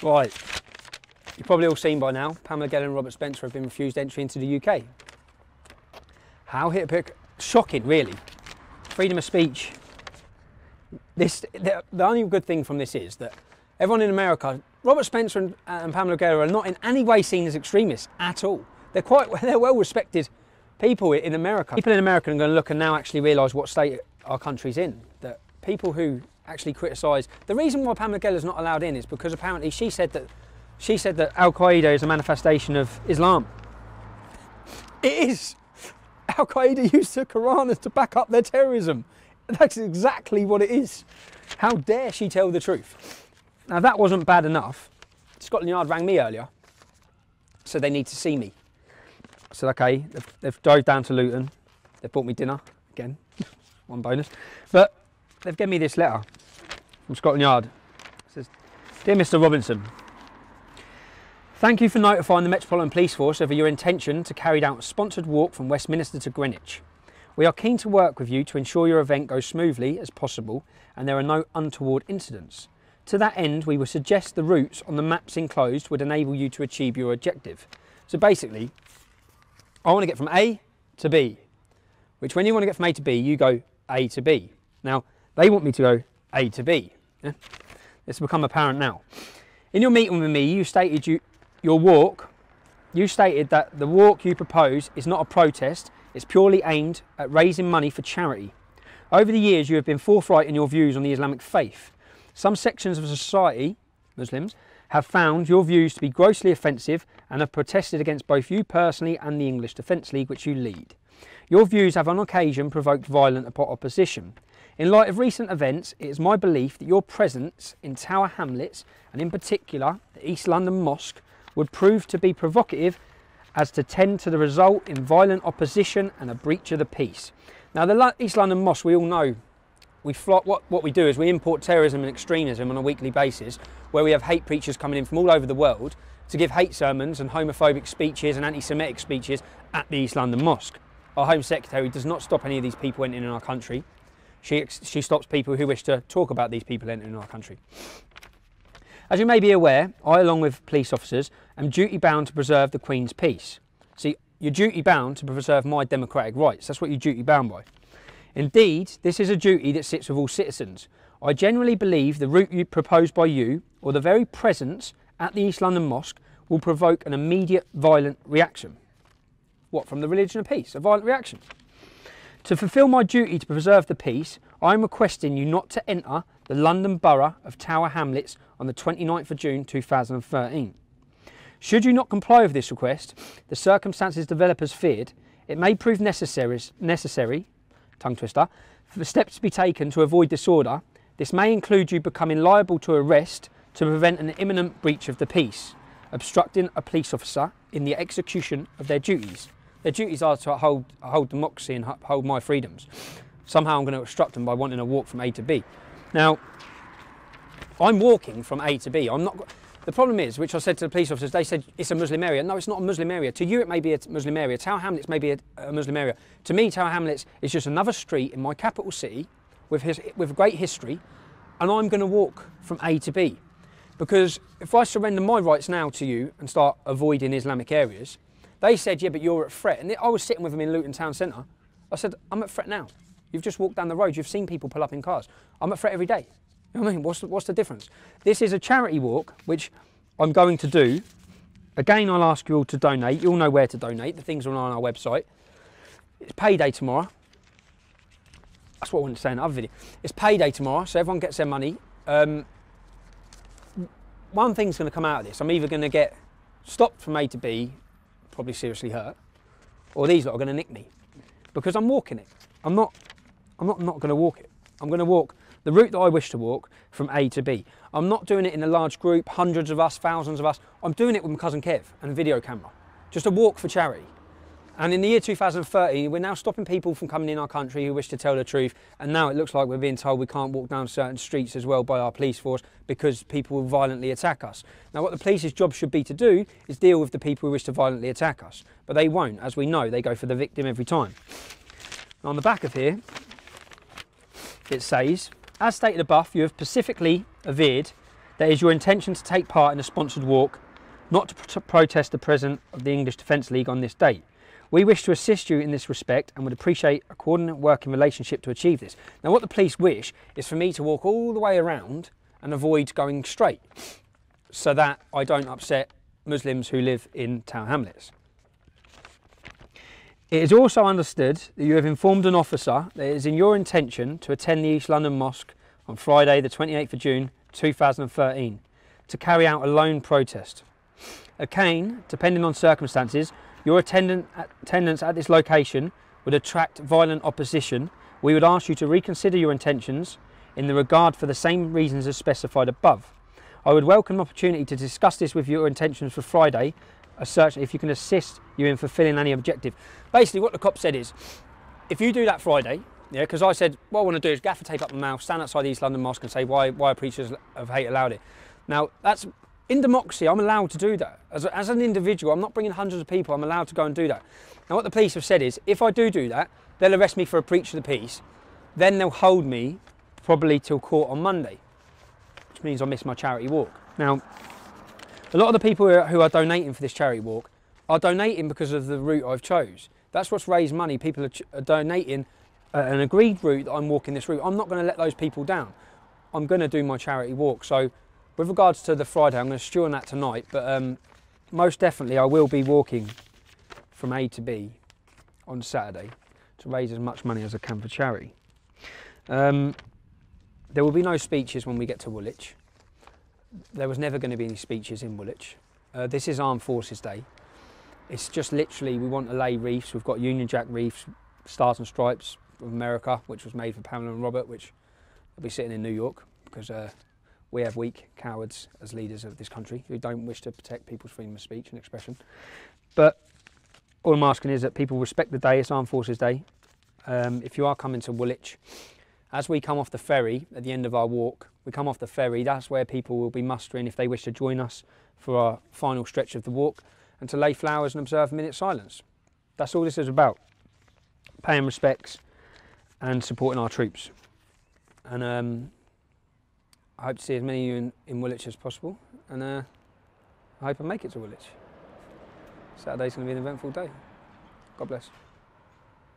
Right, you've probably all seen by now, Pamela Geller and Robert Spencer have been refused entry into the UK. How hypocritical, shocking really. Freedom of speech. The only good thing from this is that everyone in America, Robert Spencer and Pamela Geller are not in any way seen as extremists at all. They're well respected people in America. People in America are going to look and now actually realise what state our country's in. That people who actually criticise, the reason why Pamela Geller's not allowed in is because apparently she said that Al Qaeda is a manifestation of Islam. It is. Al Qaeda used the Quran to back up their terrorism. That's exactly what it is. How dare she tell the truth? Now that wasn't bad enough. Scotland Yard rang me earlier, so they need to see me. I said, okay, they've drove down to Luton. They've bought me dinner, again, one bonus. But they've given me this letter from Scotland Yard. It says, "Dear Mr. Robinson, thank you for notifying the Metropolitan Police Force of your intention to carry out a sponsored walk from Westminster to Greenwich. We are keen to work with you to ensure your event goes smoothly as possible and there are no untoward incidents. To that end, we would suggest the routes on the maps enclosed would enable you to achieve your objective." So basically, I want to get from A to B, which when you want to get from A to B, you go A to B. Now, they want me to go A to B. Yeah? It's become apparent now. In your meeting with me, you stated that the walk you propose is not a protest, it's purely aimed at raising money for charity. Over the years, you have been forthright in your views on the Islamic faith. Some sections of society, Muslims, have found your views to be grossly offensive and have protested against both you personally and the English Defence League, which you lead. Your views have on occasion provoked violent opposition. In light of recent events, it is my belief that your presence in Tower Hamlets, and in particular the East London Mosque, would prove to be provocative as to tend to the result in violent opposition and a breach of the peace. Now the East London Mosque, we all know, what we do is we import terrorism and extremism on a weekly basis, where we have hate preachers coming in from all over the world to give hate sermons and homophobic speeches and anti-Semitic speeches at the East London Mosque. Our Home Secretary does not stop any of these people entering our country. She stops people who wish to talk about these people entering our country. As you may be aware, I, along with police officers, am duty bound to preserve the Queen's peace. See, you're duty bound to preserve my democratic rights. That's what you're duty bound by. Indeed, this is a duty that sits with all citizens. I generally believe the route you proposed by you, or the very presence at the East London Mosque, will provoke an immediate violent reaction. What, from the religion of peace? A violent reaction? To fulfil my duty to preserve the peace, I am requesting you not to enter the London Borough of Tower Hamlets on the 29th of June 2013. Should you not comply with this request, the circumstances developers feared, it may prove necessary, tongue twister, for the steps to be taken to avoid disorder. This may include you becoming liable to arrest to prevent an imminent breach of the peace, obstructing a police officer in the execution of their duties. Their duties are to uphold democracy and uphold my freedoms. Somehow I'm going to obstruct them by wanting to walk from A to B. Now, I'm walking from A to B. The problem is, which I said to the police officers, they said it's a Muslim area. No, it's not a Muslim area. To you, it may be a Muslim area. Tower Hamlets may be a Muslim area. To me, Tower Hamlets is just another street in my capital city with great history, and I'm going to walk from A to B. Because if I surrender my rights now to you and start avoiding Islamic areas, they said, yeah, but you're at threat. And I was sitting with them in Luton Town Centre. I said, I'm at threat now. You've just walked down the road. You've seen people pull up in cars. I'm at threat every day. You know what I mean? What's the difference? This is a charity walk, which I'm going to do. Again, I'll ask you all to donate. You'll know where to donate. The things are on our website. It's payday tomorrow. That's what I wanted to say in the other video. It's payday tomorrow, so everyone gets their money. One thing's going to come out of this. I'm either going to get stopped from A to B, probably seriously hurt, or these lot are going to nick me because I'm walking it. I'm not going to walk it. I'm going to walk the route that I wish to walk from A to B. I'm not doing it in a large group, hundreds of us, thousands of us. I'm doing it with my cousin Kev and a video camera. Just a walk for charity. And in the year 2013, we're now stopping people from coming in our country who wish to tell the truth. And now it looks like we're being told we can't walk down certain streets as well by our police force because people will violently attack us. Now, what the police's job should be to do is deal with the people who wish to violently attack us. But they won't. As we know, they go for the victim every time. On the back of here, it says, as stated above, you have specifically averred that it is your intention to take part in a sponsored walk, not to protest the presence of the English Defence League on this date. We wish to assist you in this respect and would appreciate a coordinate working relationship to achieve this. Now, what the police wish is for me to walk all the way around and avoid going straight, so that I don't upset Muslims who live in Tower Hamlets. It is also understood that you have informed an officer that it is in your intention to attend the East London Mosque on Friday the 28th of June 2013 to carry out a lone protest. Again, depending on circumstances, your attendance at this location would attract violent opposition. We would ask you to reconsider your intentions in the regard for the same reasons as specified above. I would welcome an opportunity to discuss this with your intentions for Friday, if you can assist you in fulfilling any objective. Basically what the cop said is, if you do that Friday, yeah, because I said, what I want to do is gaffer tape up my mouth, stand outside the East London Mosque and say why preachers of hate allowed it. Now, that's, in democracy, I'm allowed to do that. As an individual, I'm not bringing hundreds of people, I'm allowed to go and do that. Now, what the police have said is, if I do that, they'll arrest me for a breach of the peace, then they'll hold me probably till court on Monday, which means I miss my charity walk. Now, a lot of the people who are donating for this charity walk are donating because of the route I've chose. That's what's raised money. People are donating an agreed route that I'm walking this route. I'm not going to let those people down. I'm going to do my charity walk. So with regards to the Friday, I'm going to stew on that tonight, but most definitely I will be walking from A to B on Saturday to raise as much money as I can for charity. There will be no speeches when we get to Woolwich. There was never going to be any speeches in Woolwich. This is Armed Forces Day. It's just literally, we want to lay reefs. We've got Union Jack reefs, Stars and Stripes of America, which was made for Pamela and Robert, which will be sitting in New York because we have weak cowards as leaders of this country who don't wish to protect people's freedom of speech and expression. But all I'm asking is that people respect the day. It's Armed Forces Day. If you are coming to Woolwich, as we come off the ferry at the end of our walk, we come off the ferry, that's where people will be mustering if they wish to join us for our final stretch of the walk and to lay flowers and observe a minute's silence. That's all this is about, paying respects and supporting our troops. And I hope to see as many of you in Woolwich as possible, and I hope I make it to Woolwich. Saturday's going to be an eventful day. God bless.